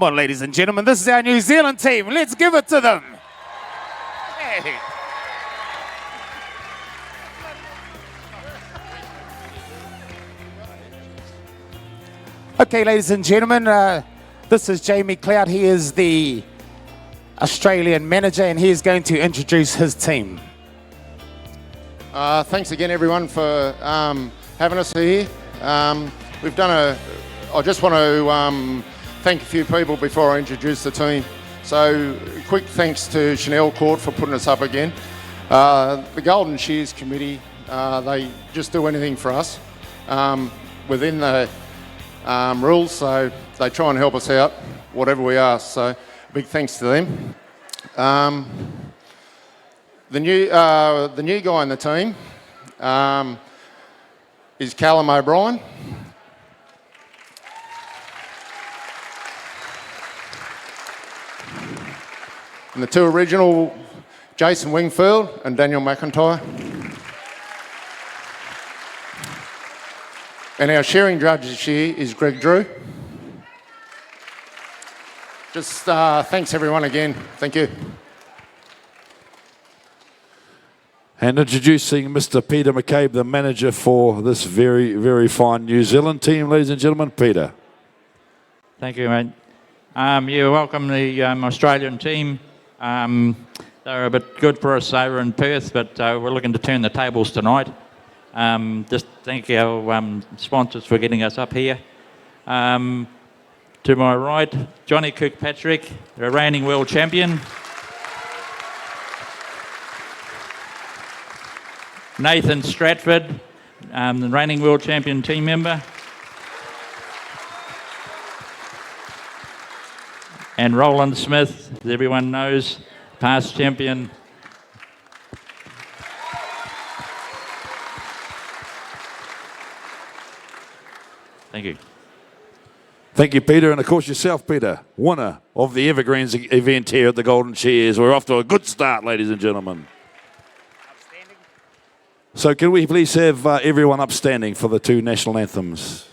Come on, ladies and gentlemen, this is our New Zealand team. Let's give it to them. Hey. Okay, ladies and gentlemen, this is Jamie Cloud. He is the Australian manager, and he is going to introduce his team. Thanks again, everyone, for having us here. I just want to thank a few people before I introduce the team. So, quick thanks to Chanel Court for putting us up again. The Golden Shears committee, they just do anything for us within the rules, so they try and help us out, whatever we ask. So, big thanks to them. The new guy in the team is Callum O'Brien. And the two original, Jason Wingfield and Daniel McIntyre. And our shearing judge this year is Greg Drew. Just thanks everyone again. Thank you. And introducing Mr. Peter McCabe, the manager for this very, very fine New Zealand team, ladies and gentlemen. Peter. Thank you, mate. Yeah, welcome the Australian team. They're a bit good for us over in Perth, but we're looking to turn the tables tonight. Just thank our sponsors for getting us up here. To my right, Johnny Kirkpatrick, the reigning world champion. Nathan Stratford, the reigning world champion team member. And Roland Smith, as everyone knows, past champion. Thank you. Thank you, Peter. And of course yourself, Peter, winner of the Evergreens event here at the Golden Shears. We're off to a good start, ladies and gentlemen. Outstanding. So can we please have everyone upstanding for the two national anthems?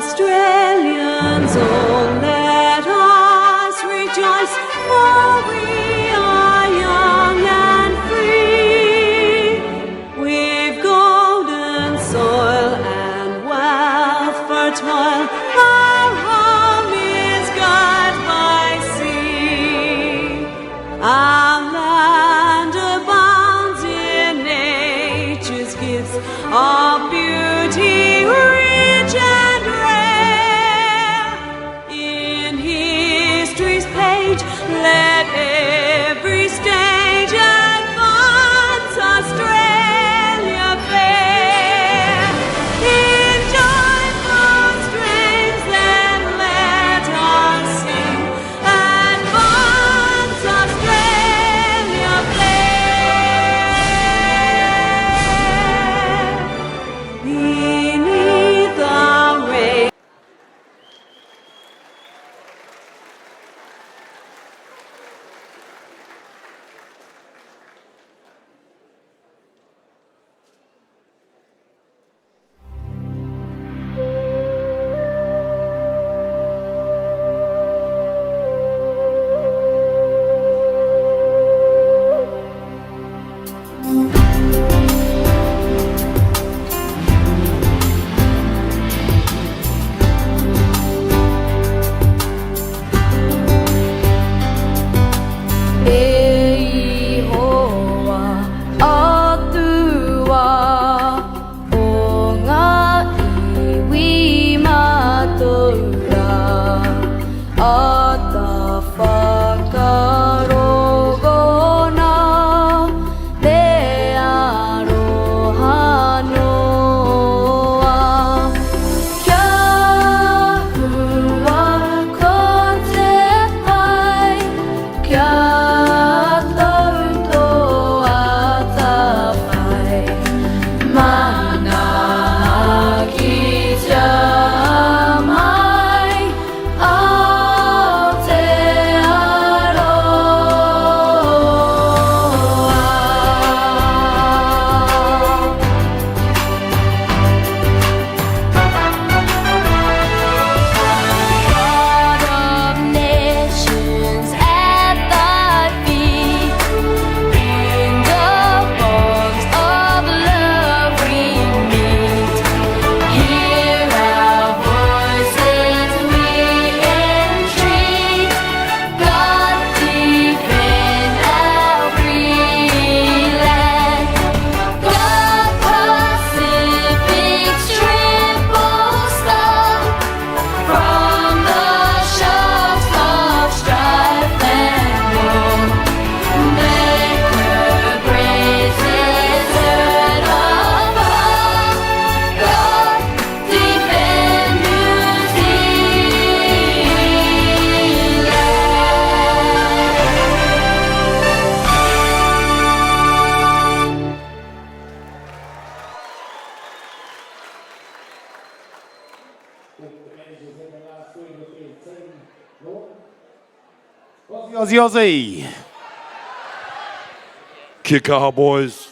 Australians, oh, let us rejoice, for we are young and free. We've golden soil and wealth fertile, our home is God by sea. Our land abounds in nature's gifts of beauty, rich and rare. In history's page, let every stage advance Australia fair. In joyful strains Aussie, Aussie. Kia kaha, boys.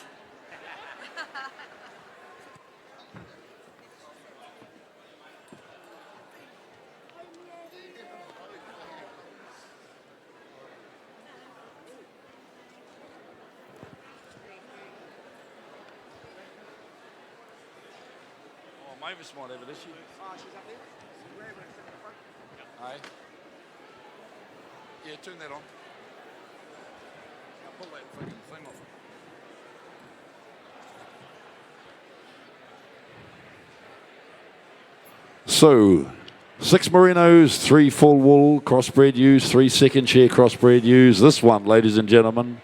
Mavis might have it, is she? Oh, she's up there. Aye. Yeah, turn that on. I'll pull that fucking thing off. So, 6 merinos, 3 full wool crossbred ewes, 3 second chair crossbred ewes. This one, ladies and gentlemen,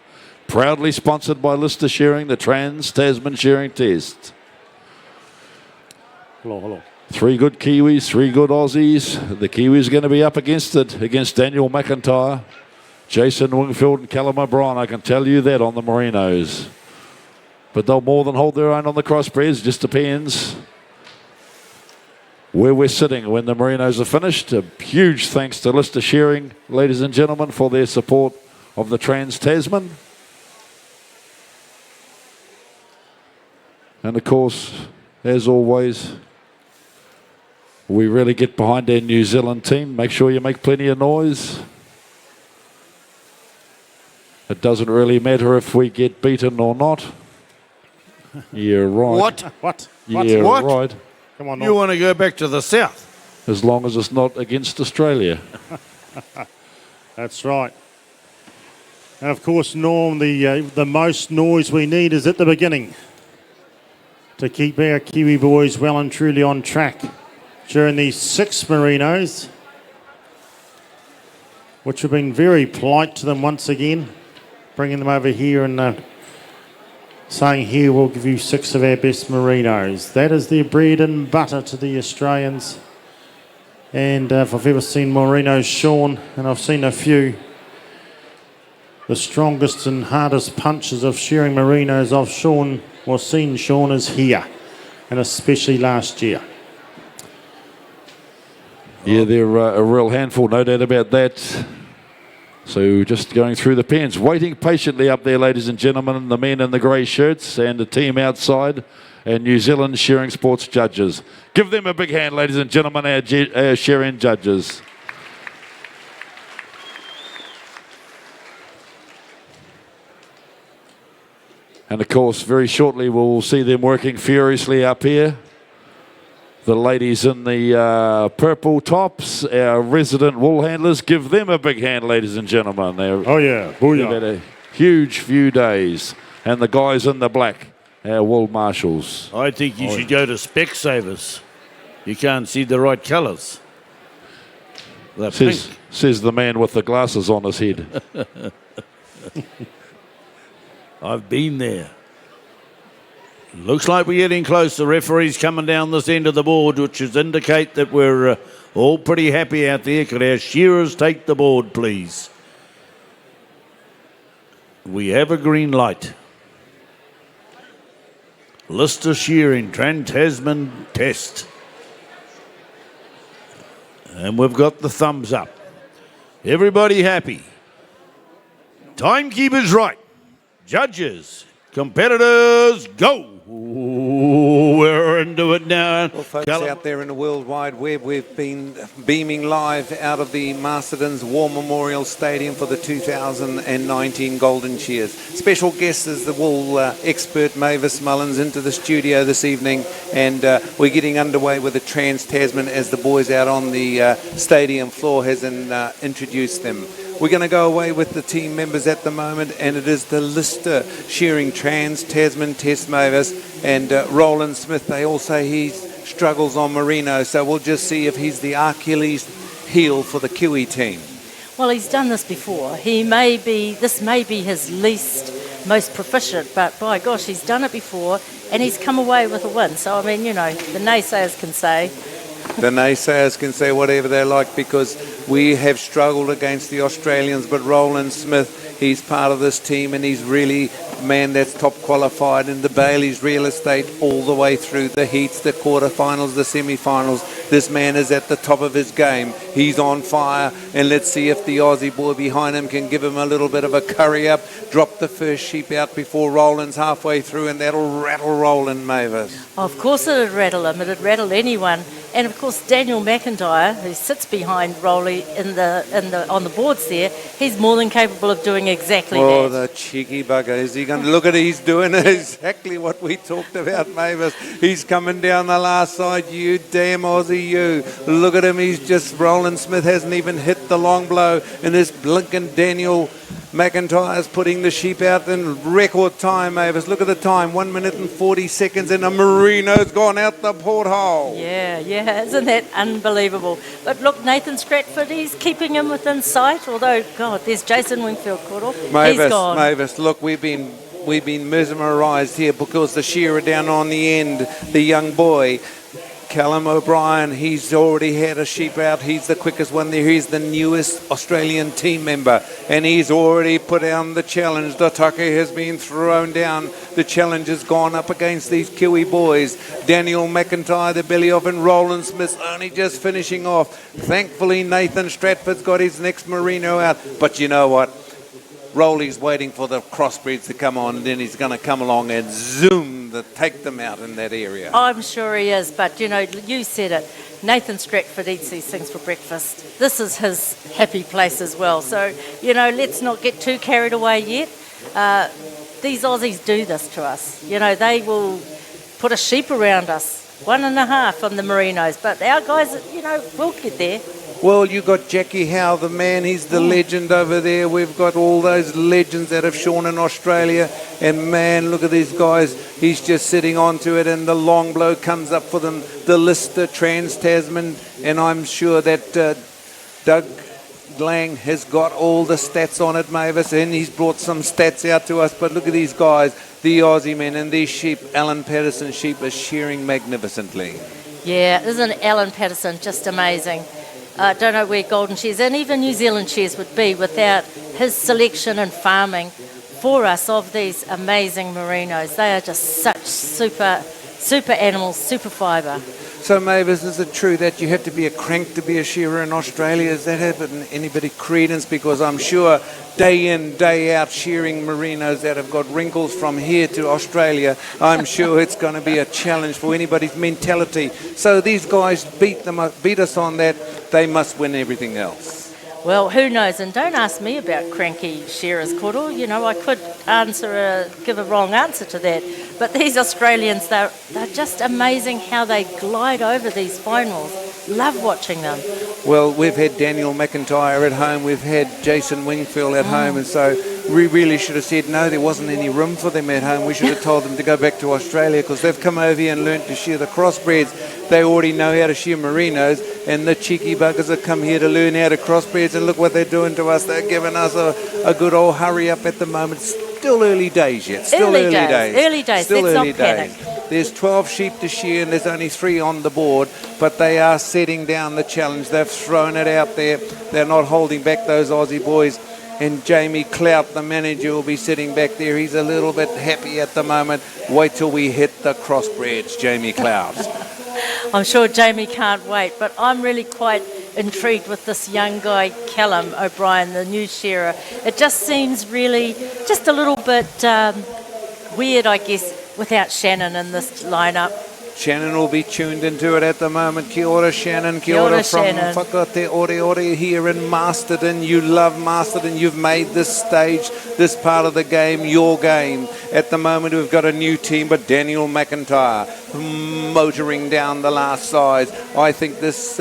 proudly sponsored by Lister Shearing, the Trans-Tasman Shearing Test. Hello. 3 good Kiwis, 3 good Aussies. The Kiwis are going to be up against it, against Daniel McIntyre, Jason Wingfield and Callum O'Brien. I can tell you that on the merinos. But they'll more than hold their own on the crossbreds, just depends where we're sitting when the merinos are finished. A huge thanks to Lister Shearing, ladies and gentlemen, for their support of the Trans-Tasman. And of course, as always, we really get behind our New Zealand team. Make sure you make plenty of noise. It doesn't really matter if we get beaten or not. Yeah, right. What? Yeah, What? right. Come on, You want to go back to the south? As long as it's not against Australia. That's right. And of course, Norm, the most noise we need is at the beginning to keep our Kiwi boys well and truly on track during these 6 merinos, which have been very polite to them once again, bringing them over here and saying, here, we'll give you 6 of our best merinos. That is their bread and butter to the Australians. And if I've ever seen merinos shorn, and I've seen a few, the strongest and hardest punches of shearing merinos I've shorn or seen shorn is here, and especially last year. Yeah, they're a real handful, no doubt about that. So just going through the pens, waiting patiently up there, ladies and gentlemen, the men in the grey shirts and the team outside and New Zealand Shearing Sports judges. Give them a big hand, ladies and gentlemen, our shearing judges. And of course, very shortly we'll see them working furiously up here. The ladies in the purple tops, our resident wool handlers, give them a big hand, ladies and gentlemen. Oh yeah, They've booyah. had a huge few days. And the guys in the black, our wool marshals. I think you should go to Specsavers. You can't see the right colours. The pink. Says the man with the glasses on his head. I've been there. Looks like we're getting close. The referee's coming down this end of the board, which is indicate that we're all pretty happy out there. Could our shearers take the board, please? We have a green light. Lister Shearing, Trans-Tasman test. And we've got the thumbs up. Everybody happy. Timekeepers right. Judges, competitors, go. Ooh, we're into it now. Well, folks out there in the World Wide Web, we've been beaming live out of the Masterton's War Memorial Stadium for the 2019 Golden Shears. Special guest is the wool expert Mavis Mullins into the studio this evening, and we're getting underway with the Trans-Tasman as the boys out on the stadium floor has introduced them. We're going to go away with the team members at the moment, and it is the Lister Shearing Trans-Tasman Test Mavis and Roland Smith. They all say he struggles on merino, so we'll just see if he's the Achilles heel for the Kiwi team. Well, he's done this before. This may be his least most proficient, but by gosh, he's done it before, and he's come away with a win. So, I mean, you know, the naysayers can say. The naysayers can say whatever they like, because we have struggled against the Australians, but Roland Smith, he's part of this team, and he's really a man that's top qualified in the Bailey's real estate all the way through the heats, the quarterfinals, the semi-finals. This man is at the top of his game. He's on fire, and let's see if the Aussie boy behind him can give him a little bit of a curry up, drop the first sheep out before Roland's halfway through, and that'll rattle Roland, Mavis. Of course it'd rattle him, it'd rattle anyone. And of course Daniel McIntyre, who sits behind Rowley on the boards there, he's more than capable of doing exactly Oh, that. the cheeky bugger. Is he going to look at it? He's doing exactly what we talked about, Mavis. He's coming down the last side. You damn Aussie, you. Look at him. He's just, Roland Smith hasn't even hit the long blow. And this blinking Daniel McIntyre's putting the sheep out in record time, Mavis. Look at the time, 1 minute and 40 seconds, and a merino's gone out the porthole. Yeah, isn't that unbelievable? But look, Nathan Stratford, he's keeping him within sight, although, God, there's Jason Wingfield, Cordell. He's gone. Mavis, look, we've been mesmerised here because the shearer down on the end, the young boy, Callum O'Brien, he's already had a sheep out. He's the quickest one there. He's the newest Australian team member, and he's already put down the challenge. The tucker has been thrown down. The challenge has gone up against these Kiwi boys. Daniel McIntyre, the belly off, and Roland Smith only just finishing off. Thankfully, Nathan Stratford's got his next merino out. But you know what? Rowley's waiting for the crossbreeds to come on, and then he's going to come along and zoom, take them out in that area. I'm sure he is, but you know, you said it. Nathan Stratford eats these things for breakfast. This is his happy place as well. So, you know, let's not get too carried away yet. These Aussies do this to us. You know, they will put a sheep around us, 1.5 on the merinos, but our guys, you know, will get there. Well, you got Jackie Howe, the man, he's the legend over there. We've got all those legends that have shone in Australia. And man, look at these guys. He's just sitting onto it, and the long blow comes up for them. The Lister, Trans-Tasman, and I'm sure that Doug Lang has got all the stats on it, Mavis, and he's brought some stats out to us. But look at these guys, the Aussie men, and these sheep, Alan Patterson's sheep, are shearing magnificently. Yeah, isn't Alan Patterson just amazing? I don't know where Golden Shears and even New Zealand Shears would be without his selection and farming for us of these amazing merinos. They are just such super animals, super fibre. So, Mavis, is it true that you have to be a crank to be a shearer in Australia? Is that having anybody credence? Because I'm sure day in, day out, shearing merinos that have got wrinkles from here to Australia, I'm sure it's going to be a challenge for anybody's mentality. So these guys beat us on that. They must win everything else. Well, who knows? And don't ask me about cranky shearers, Cordell. You know, I could give a wrong answer to that. But these Australians, they're just amazing how they glide over these finals. Love watching them. Well, we've had Daniel McIntyre at home. We've had Jason Wingfield at home. And so we really should have said, no, there wasn't any room for them at home. We should have told them to go back to Australia because they've come over here and learnt to shear the crossbreds. They already know how to shear merinos, and the cheeky buggers have come here to learn how to crossbreds, and look what they're doing to us. They're giving us a good old hurry up at the moment. Still early days yet. Early days. Still Let's early not panic. days. There's 12 sheep to shear, and there's only 3 on the board, but they are setting down the challenge. They've thrown it out there. They're not holding back those Aussie boys. And Jamie Clout, the manager, will be sitting back there. He's a little bit happy at the moment. Wait till we hit the crossbreds, Jamie Clout. I'm sure Jamie can't wait, but I'm really quite intrigued with this young guy, Callum O'Brien, the new shearer. It just seems really just a little bit weird, I guess, without Shannon in this lineup. Shannon will be tuned into it at the moment. Kia ora, Shannon. Kia ora from Whakate Ore here in Masterton. You love Masterton. You've made this stage, this part of the game, your game. At the moment, we've got a new team, but Daniel McIntyre motoring down the last side. I think this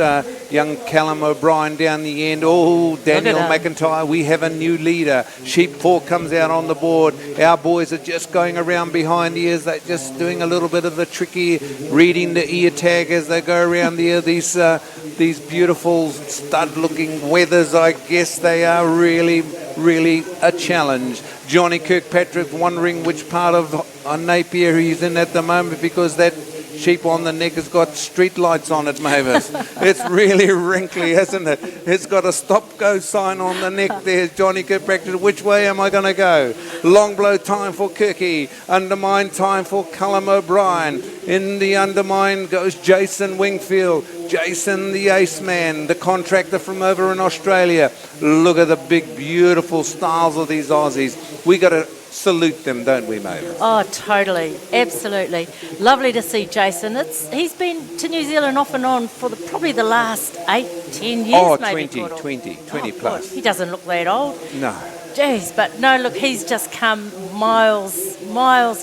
young Callum O'Brien down the end. Oh, Daniel McIntyre, we have a new leader. Sheep 4 comes out on the board. Our boys are just going around behind the ears. They're just doing a little bit of the tricky reading the ear tag as they go around the ear. These beautiful stud-looking weathers, I guess they are really a challenge. Johnny Kirkpatrick wondering which part of Napier he's in at the moment because that sheep on the neck has got street lights on it, Mavis. It's really wrinkly, isn't it? It's got a stop-go sign on the neck. There's Johnny Kirkpatrick. Which way am I going to go? Long blow time for Kirky. Undermine time for Callum O'Brien. In the undermine goes Jason Wingfield. Jason, the ace man, the contractor from over in Australia. Look at the big, beautiful styles of these Aussies. We got to salute them, don't we, Mavis? Oh, totally. Absolutely. Lovely to see Jason. He's been to New Zealand off and on for probably the last 8-10 years, Oh, maybe. 20 Oh, plus. God, he doesn't look that old. No. Jeez, but no, look, he's just come miles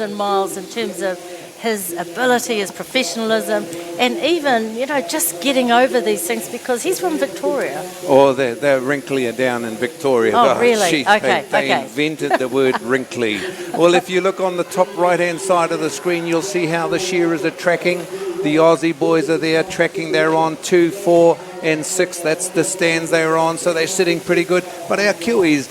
and miles in terms of his ability, his professionalism, and even, just getting over these things because he's from Victoria. Oh, they're wrinklier down in Victoria. Oh, really? Gee, Okay, they okay. invented the word wrinkly. Well, if you look on the top right-hand side of the screen, you'll see how the shearers are tracking. The Aussie boys are there tracking. They're on 2, 4, and 6. That's the stands they're on, so they're sitting pretty good. But our Kiwis,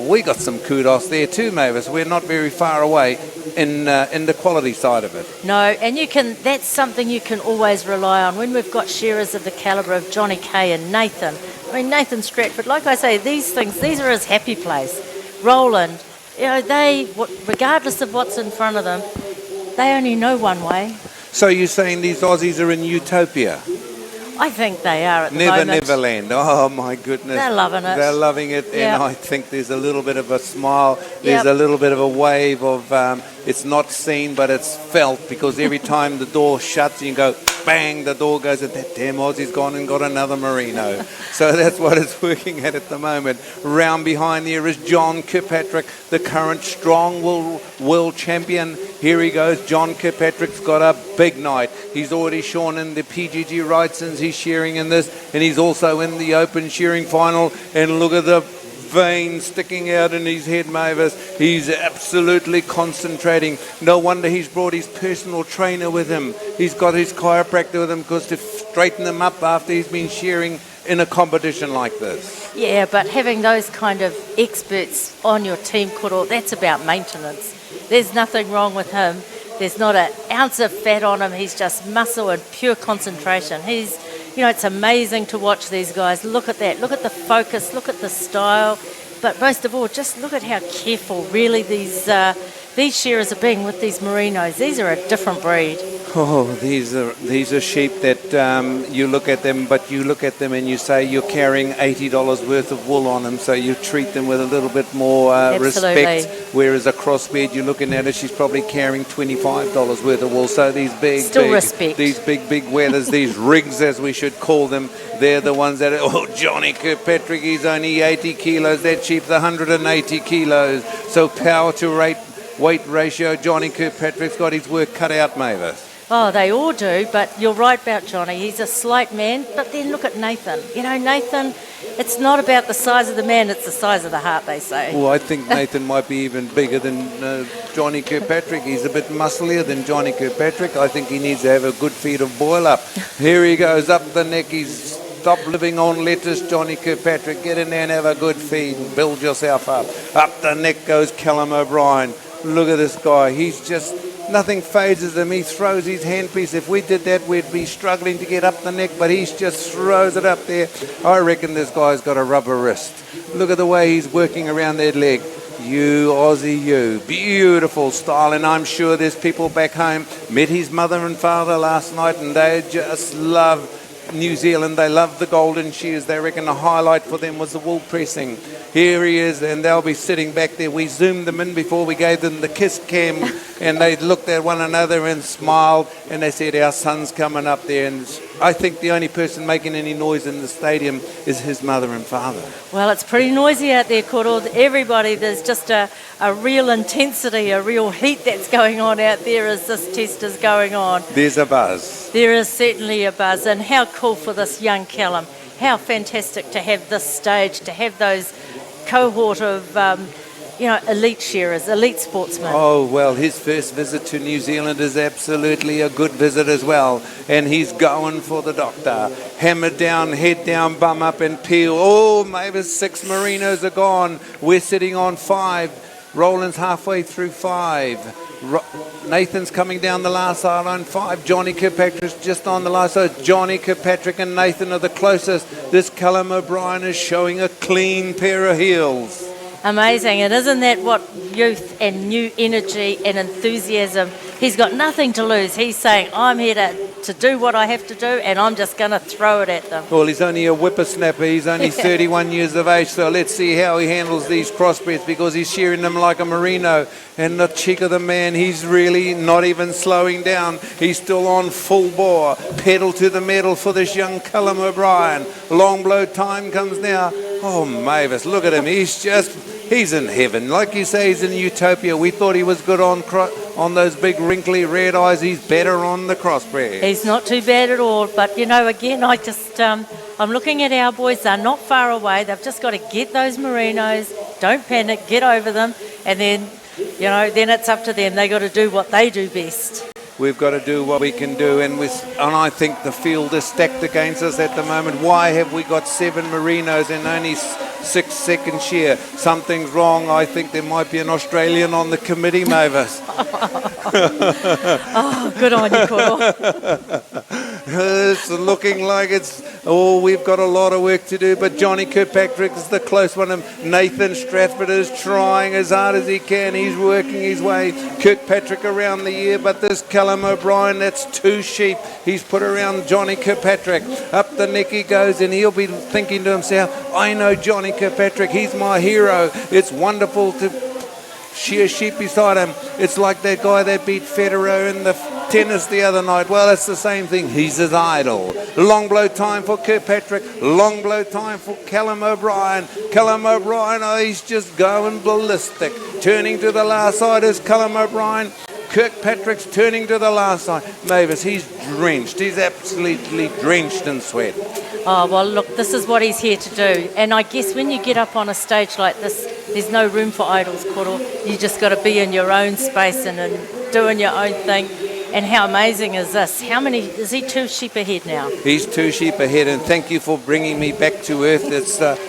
we got some kudos there too, Mavis. We're not very far away in the quality side of it. No, and that's something you can always rely on. When we've got shearers of the calibre of Johnny Kay and Nathan, Nathan Stratford, like I say, these are his happy place. Roland, regardless of what's in front of them, they only know one way. So you're saying these Aussies are in utopia? I think they are at the moment. Neverland. Oh, my goodness. They're loving it. They're loving it. Yep. And I think there's a little bit of a smile. There's a little bit of a wave of, it's not seen, but it's felt, because every time the door shuts, you go, bang, the door goes, and that damn Aussie's gone and got another merino. So that's what it's working at the moment. Round behind there is John Kirkpatrick, the current strong world champion. Here he goes. John Kirkpatrick's got a big night. He's already shorn in the PGG Wrightsons. He's shearing in this, and he's also in the open shearing final. And look at the vein sticking out in his head, Mavis. He's absolutely concentrating. No wonder he's brought his personal trainer with him. He's got his chiropractor with him, because to straighten him up after he's been shearing in a competition like this. Yeah, but having those kind of experts on your team, Koro, that's about maintenance. There's nothing wrong with him. There's not an ounce of fat on him. He's just muscle and pure concentration. It's amazing to watch these guys. Look at that. Look at the focus. Look at the style. But most of all, just look at how careful really these shearers are being with these merinos. These are a different breed. Oh, these are sheep that you look at them, but you look at them and you say you're carrying $80 worth of wool on them, so you treat them with a little bit more respect. Whereas a crossbred, you're looking at her, she's probably carrying $25 worth of wool. So these big weathers, these rigs as we should call them, they're the ones that Johnny Kirkpatrick, he's only 80 kilos. That sheep's 180 kilos. So power to weight ratio, Johnny Kirkpatrick's got his work cut out, Mavis. Oh, they all do, but you're right about Johnny. He's a slight man, but then look at Nathan. Nathan, it's not about the size of the man, it's the size of the heart, they say. Well, I think Nathan might be even bigger than Johnny Kirkpatrick. He's a bit musclier than Johnny Kirkpatrick. I think he needs to have a good feed of boil up. Here he goes, up the neck. He's stopped living on lettuce, Johnny Kirkpatrick. Get in there and have a good feed and build yourself up. Up the neck goes Callum O'Brien. Look at this guy. He's just... nothing phases him. He throws his handpiece. If we did that, we'd be struggling to get up the neck, but he just throws it up there. I reckon this guy's got a rubber wrist. Look at the way he's working around that leg. You, Aussie, you. Beautiful style, and I'm sure there's people back home. Met his mother and father last night, and they just love New Zealand. They love the Golden Shears. They reckon the highlight for them was the wool pressing. Here he is, and they'll be sitting back there. We zoomed them in before we gave them the kiss cam, and they looked at one another and smiled, and they said, our son's coming up there. And I think the only person making any noise in the stadium is his mother and father. Well, it's pretty noisy out there, Koro. Everybody, there's just a real intensity, a real heat that's going on out there as this test is going on. There's a buzz. There is certainly a buzz, and how cool for this young Callum. How fantastic to have this stage, to have those cohort of elite shearers, elite sportsmen. Oh, well, his first visit to New Zealand is absolutely a good visit as well. And he's going for the doctor. Hammer down, head down, bum up and peel. Oh, maybe 6 merinos are gone. We're sitting on 5. Roland's halfway through 5. Nathan's coming down the last side on 5. Johnny Kirkpatrick's just on the last side. Johnny Kirkpatrick and Nathan are the closest. This Callum O'Brien is showing a clean pair of heels. Amazing, and isn't that what youth and new energy and enthusiasm, he's got nothing to lose. He's saying, I'm here to do what I have to do, and I'm just going to throw it at them. Well, he's only a whippersnapper. He's only 31 years of age, so let's see how he handles these crossbreds, because he's shearing them like a merino. And the cheek of the man, he's really not even slowing down. He's still on full bore. Pedal to the metal for this young Callum O'Brien. Long blow time comes now. Oh, Mavis, look at him. He's in heaven. Like you say, he's in utopia. We thought he was good on those big wrinkly red eyes. He's better on the crossbred. He's not too bad at all. But, again, I'm looking at our boys. They're not far away. They've just got to get those merinos. Don't panic. Get over them. And then, then it's up to them. They got to do what they do best. We've got to do what we can do, and I think the field is stacked against us at the moment. Why have we got 7 merinos and only 6 second shear? Something's wrong. I think there might be an Australian on the committee, Mavis. Oh, good on you, Koro. It's looking like we've got a lot of work to do, but Johnny Kirkpatrick is the close one. Nathan Stratford is trying as hard as he can. He's working his way. Kirkpatrick around the ear, but this Callum O'Brien, that's 2 sheep. He's put around Johnny Kirkpatrick. Up the neck he goes, and he'll be thinking to himself, I know Johnny Kirkpatrick. He's my hero. It's wonderful to shear sheep beside him. It's like that guy that beat Federer in the tennis the other night. Well, it's the same thing. He's his idol. Long blow time for Kirkpatrick. Long blow time for Callum O'Brien. Callum O'Brien, he's just going ballistic. Turning to the last side is Callum O'Brien. Kirkpatrick's turning to the last side. Mavis, he's drenched. He's absolutely drenched in sweat. Oh, well, look, this is what he's here to do. And I guess when you get up on a stage like this, there's no room for idols, Koro. You just got to be in your own space and doing your own thing. And how amazing is this? How many, is he 2 sheep ahead now? He's 2 sheep ahead, and thank you for bringing me back to earth.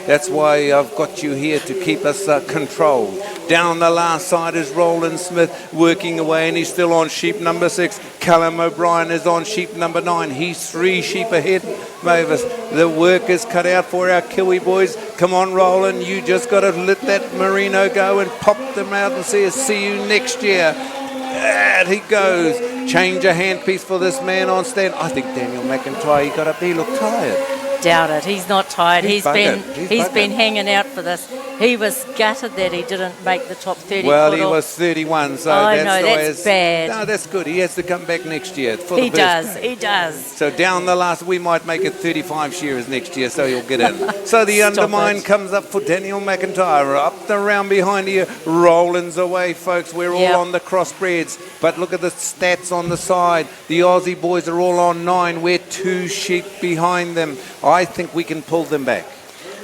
That's why I've got you here, to keep us controlled. Down the last side is Roland Smith working away, and he's still on sheep number 6. Callum O'Brien is on sheep number 9. He's 3 sheep ahead, Mavis. The work is cut out for our Kiwi boys. Come on, Roland, you just got to let that merino go and pop them out and see you next year. And he goes. Change a handpiece for this man on stand. I think Daniel McIntyre, he got up there, he looked tired. Doubt it. He's not tired. He's buggered. been hanging out for this. He was gutted that he didn't make the top 30. Well, he was 31, so that's bad. No, that's good. He has to come back next year. He does. So down the last, we might make it 35 shearers next year, so he'll get in. So the undermine comes up for Daniel McIntyre. Up the round behind here, Roland's away, folks. We're all on the crossbreds. But look at the stats on the side. The Aussie boys are all on 9. We're 2 sheep behind them. I think we can pull them back.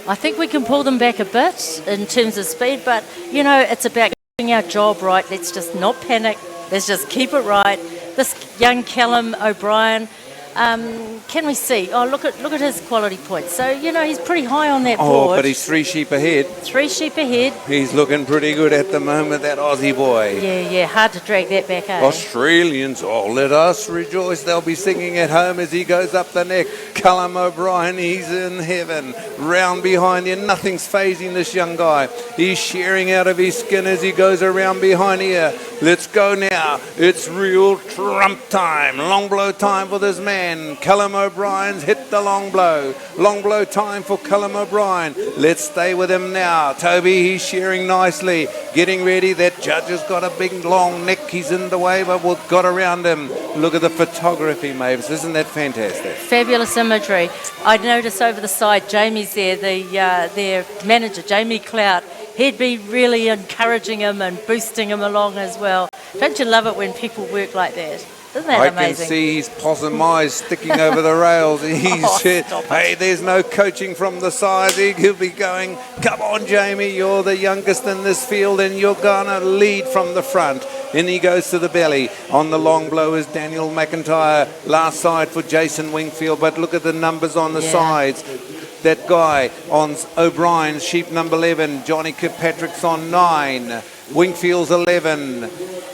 I think we can pull them back a bit in terms of speed, but, it's about doing our job right. Let's just not panic. Let's just keep it right. This young Callum O'Brien, can we see? Oh, look at his quality points. So, he's pretty high on that board. Oh, but he's 3 sheep ahead. 3 sheep ahead. He's looking pretty good at the moment, that Aussie boy. Yeah, hard to drag that back, eh? Australians, let us rejoice. They'll be singing at home as he goes up the neck. Callum O'Brien, he's in heaven. Round behind here, nothing's phasing this young guy. He's shearing out of his skin as he goes around behind here. Let's go now. It's real trump time. Long blow time for this man. Callum O'Brien's hit the long blow. Long blow time for Callum O'Brien. Let's stay with him now. Toby, he's shearing nicely. Getting ready. That judge has got a big long neck. He's in the way, but we've got around him. Look at the photography, Mavis. Isn't that fantastic? Fabulous imagery. I notice over the side, Jamie's there, their manager, Jamie Clout. He'd be really encouraging him and boosting him along as well. Don't you love it when people work like that? Isn't that amazing? I can see his possum eyes sticking over the rails. Hey, there's no coaching from the side. He'll be going, come on, Jamie, you're the youngest in this field and you're going to lead from the front. And he goes to the belly. On the long blow is Daniel McIntyre. Last side for Jason Wingfield. But look at the numbers on the sides. That guy on O'Brien's sheep number 11. Johnny Kirkpatrick's on 9. Wingfield's 11.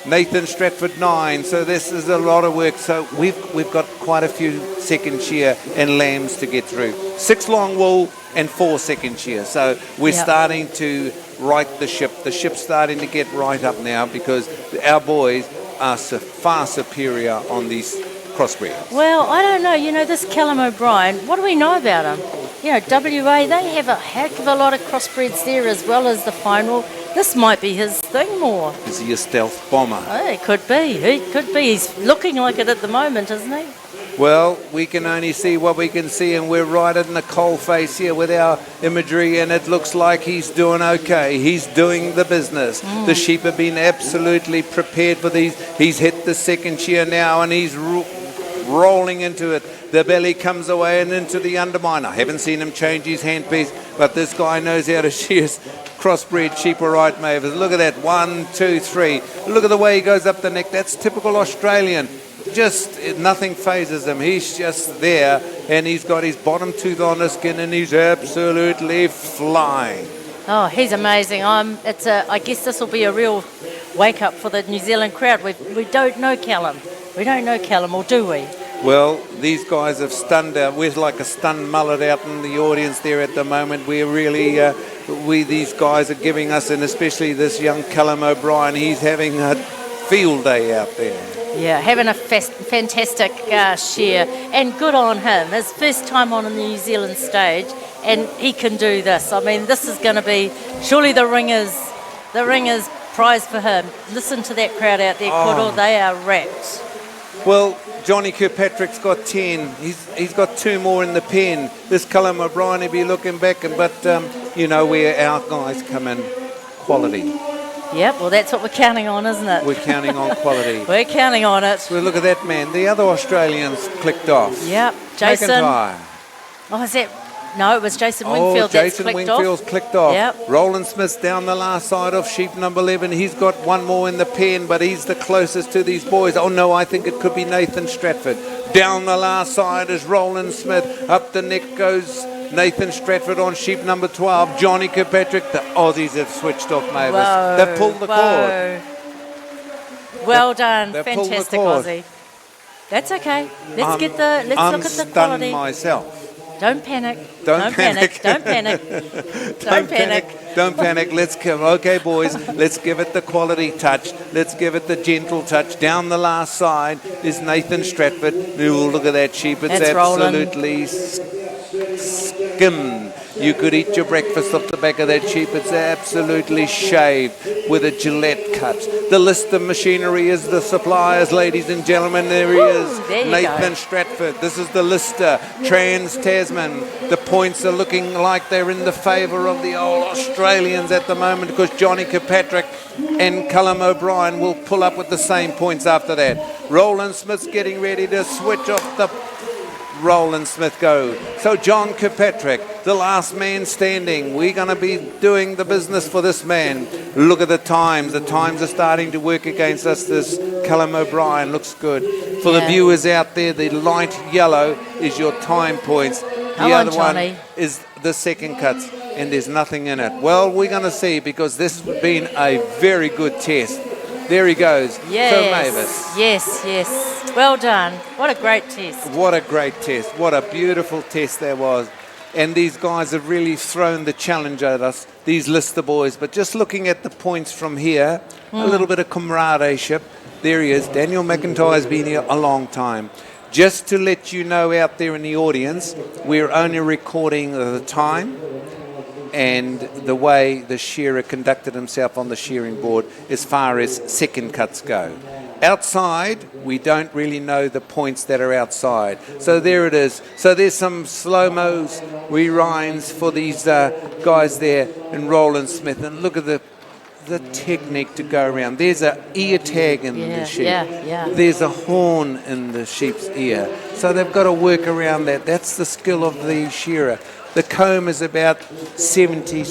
Nathan Stratford 9. So this is a lot of work. So we've got quite a few second shear and lambs to get through. 6 long wool and 4 second shear. So we're starting to right the ship. The ship's starting to get right up now because our boys are far superior on these crossbreeds. Well, I don't know. You know, this Callum O'Brien, what do we know about him? You know, WA, they have a heck of a lot of crossbreeds there as well as the final. This might be his thing more. Is he a stealth bomber? Oh, it could be. He could be. He's looking like it at the moment, isn't he? Well, we can only see what we can see, and we're right in the coal face here with our imagery, and it looks like he's doing okay. He's doing the business. The sheep have been absolutely prepared for these. He's hit the second shear now, and he's rolling into it. The belly comes away and into the undermine. I haven't seen him change his handpiece, but this guy knows how to shear crossbred sheep, all right, Mavis. Look at that. 1, 2, 3. Look at the way he goes up the neck. That's typical Australian. Just nothing phases him. He's just there, and he's got his bottom tooth on his skin, and he's absolutely flying. Oh, he's amazing. I guess this will be a real wake-up for the New Zealand crowd. We don't know Callum. We don't know Callum, or do we? Well, these guys have stunned out. We're like a stunned mullet out in the audience there at the moment. We're really, these guys are giving us, and especially this young Callum O'Brien, he's having a field day out there. Yeah, having a fantastic shear, and good on him. His first time on the New Zealand stage, and he can do this. I mean, this is going to be surely the ringers prize for him. Listen to that crowd out there, Koro. They are rapt. Well, Johnny Kirkpatrick's got 10. He's got 2 more in the pen. This Callum O'Brien will be looking back, but you know where our guys come in, quality. Yep, well, that's what we're counting on, isn't it? We're counting on quality. We're counting on it. Well, look at that man. The other Australians clicked off. Yep, Jason. McIntyre. Oh, is that? No, it was Jason Wingfield Jason that's clicked Wingfield's off. clicked off. Yep. Roland Smith's down the last side of sheep number 11. He's got 1 more in the pen, but he's the closest to these boys. Oh, no, I think it could be Nathan Stratford. Down the last side is Roland Smith. Up the neck goes Nathan Stratford on sheep number 12. Johnny Kirkpatrick. The Aussies have switched off, Mavis. They've pulled the cord. Well done. They've pulled the Fantastic, cord. Aussie. That's okay. Let's look at the I'm quality. stunned myself. Don't panic. Don't panic. Don't panic. Don't panic. Don't panic. Let's give. Okay, boys. Let's give it the quality touch. Let's give it the gentle touch. Down the last side is Nathan Stratford. Ooh, look at that sheep. It's That's absolutely skimmed. You could eat your breakfast off the back of that sheep. It's absolutely shaved with a Gillette cut. The Lister machinery is the suppliers, ladies and gentlemen. There he is, Nathan Stratford. This is the Lister, Trans-Tasman. The points are looking like they're in the favour of the old Australians at the moment because Johnny Kirkpatrick and Callum O'Brien will pull up with the same points after that. Roland Smith's getting ready to switch off the Roland Smith go. So John Kirkpatrick, the last man standing. We're going to be doing the business for this man. Look at the times. The times are starting to work against us. This Callum O'Brien looks good. For the viewers out there, the light yellow is your time points. The other one is the second cuts, and there's nothing in it. Well, we're going to see because this has been a very good test. There he goes. Yes. So Mavis. Yes. Well done. What a great test. What a great test. What a beautiful test there was. And these guys have really thrown the challenge at us, these Lister boys. But just looking at the points from here, a little bit of camaraderie. There he is. Daniel McIntyre's been here a long time. Just to let you know out there in the audience, we're only recording the time and the way the shearer conducted himself on the shearing board as far as second cuts go. Outside, we don't really know the points that are outside. So there it is. So there's some slow-mos, rewinds for these guys there and Roland Smith. And look at the technique to go around. There's an ear tag in the sheep. There's a horn in the sheep's ear. So they've got to work around that. That's the skill of the shearer. The comb is about 70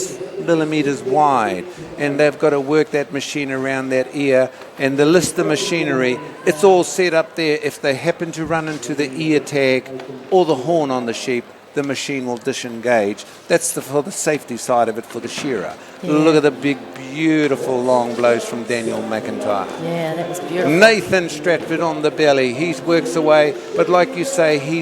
millimetres wide, and they've got to work that machine around that ear. And the Lister machinery, it's all set up there. If they happen to run into the ear tag or the horn on the sheep, the machine will disengage. That's for the safety side of it for the shearer. Look at the big, beautiful long blows from Daniel McIntyre. Yeah, that was beautiful. Nathan Stratford on the belly. He works away, but like you say, he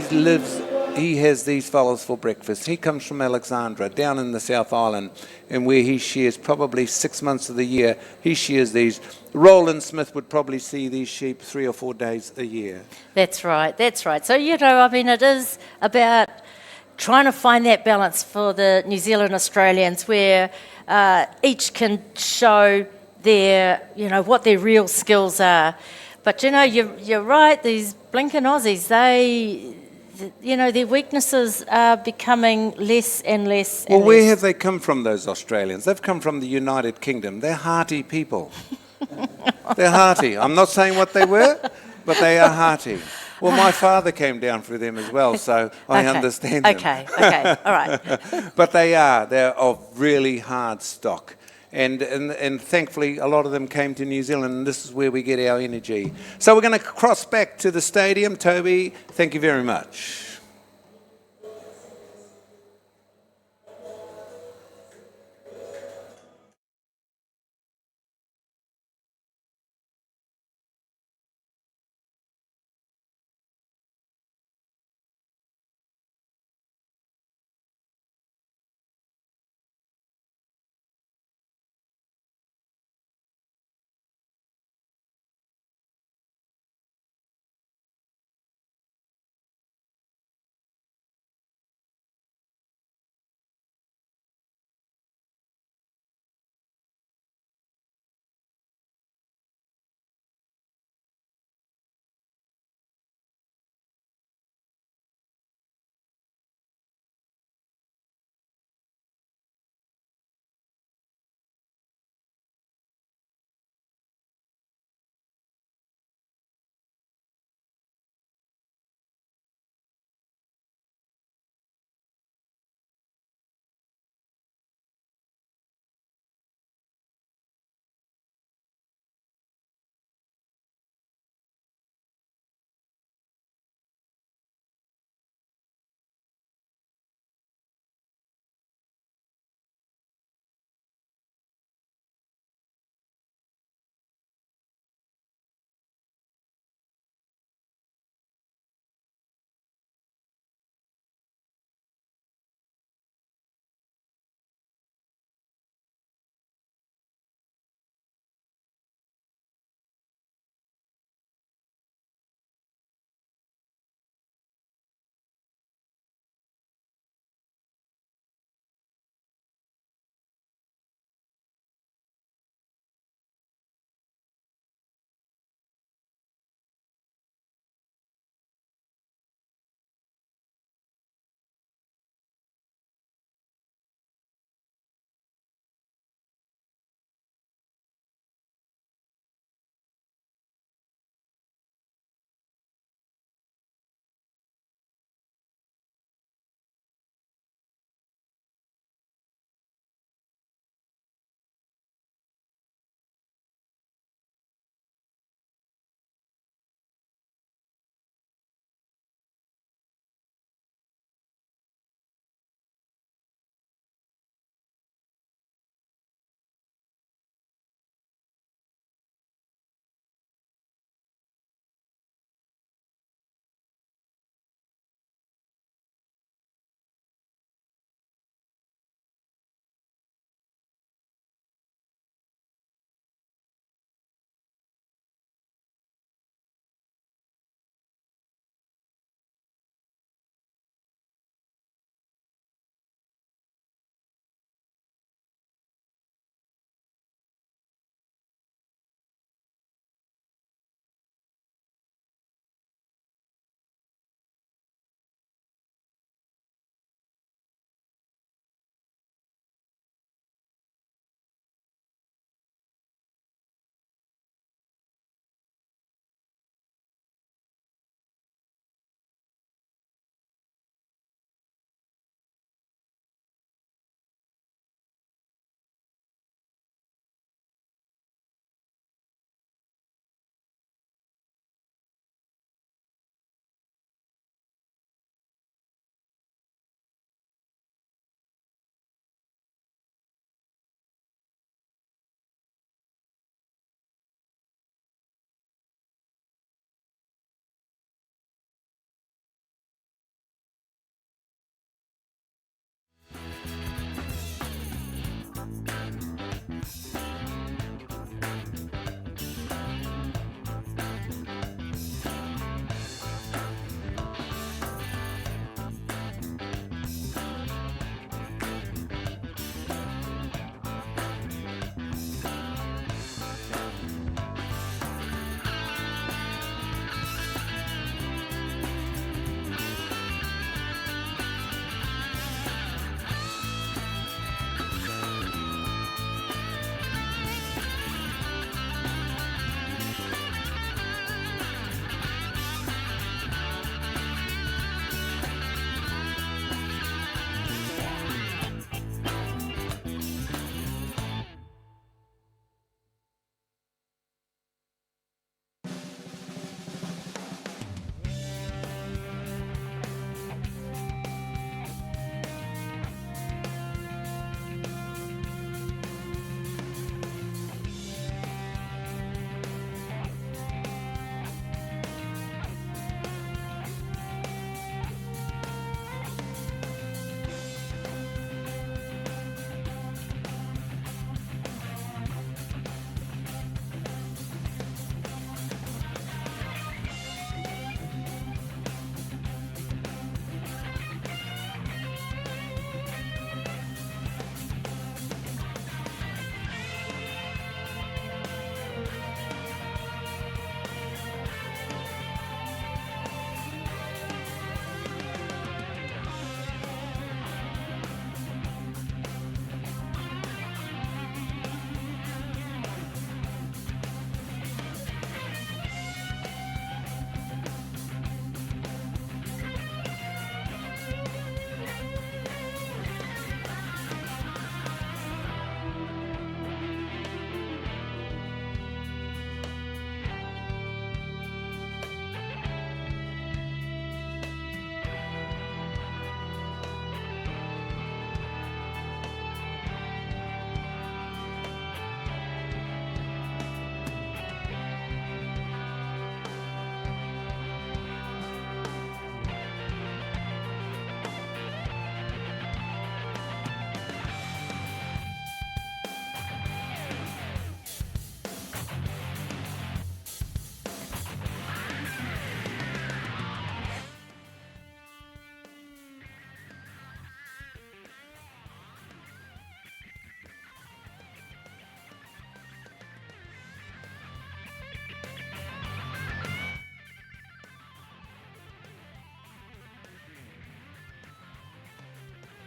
has these fellows for breakfast. He comes from Alexandra, down in the South Island, and where he shears probably 6 months of the year, he shears these. Roland Smith would probably see these sheep 3 or 4 days a year. That's right, that's right. So, you know, I mean, it is about trying to find that balance for the New Zealand Australians where each can show their, you know, what their real skills are. But, you know, you're right, these blinking Aussies, you know, their weaknesses are becoming less and less. Well, where have they come from, those Australians? They've come from the United Kingdom. They're hearty people. They're hearty. I'm not saying what they were, but they are hearty. Well, my father came down through them as well, so I understand them. Okay, all right. But they're of really hard stock. And thankfully, a lot of them came to New Zealand, and this is where we get our energy. So we're going to cross back to the stadium. Toby, thank you very much.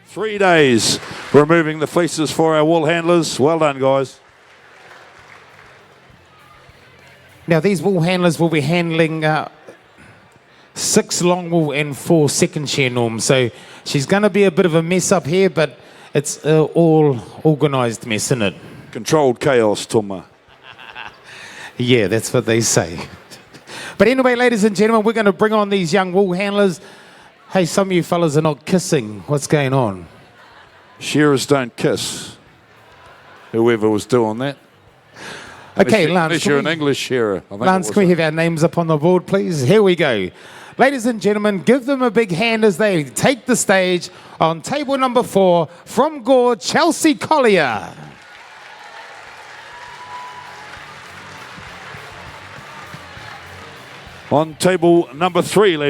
3 days removing the fleeces for our wool handlers. Well done, guys. Now, these wool handlers will be handling 6 long wool and 4 second shear norms. So she's going to be a bit of a mess up here, but it's all organised mess, isn't it? Controlled chaos, Tuma. Yeah, that's what they say. But anyway, ladies and gentlemen, we're going to bring on these young wool handlers. Hey, some of you fellas are not kissing. What's going on? Shearers don't kiss. Whoever was doing that. Okay, Lance. Unless you're an English shearer. Lance, can we have our names up on the board, please? Here we go. Ladies and gentlemen, give them a big hand as they take the stage on table number 4 from Gore, Chelsea Collier. On table number 3, ladies.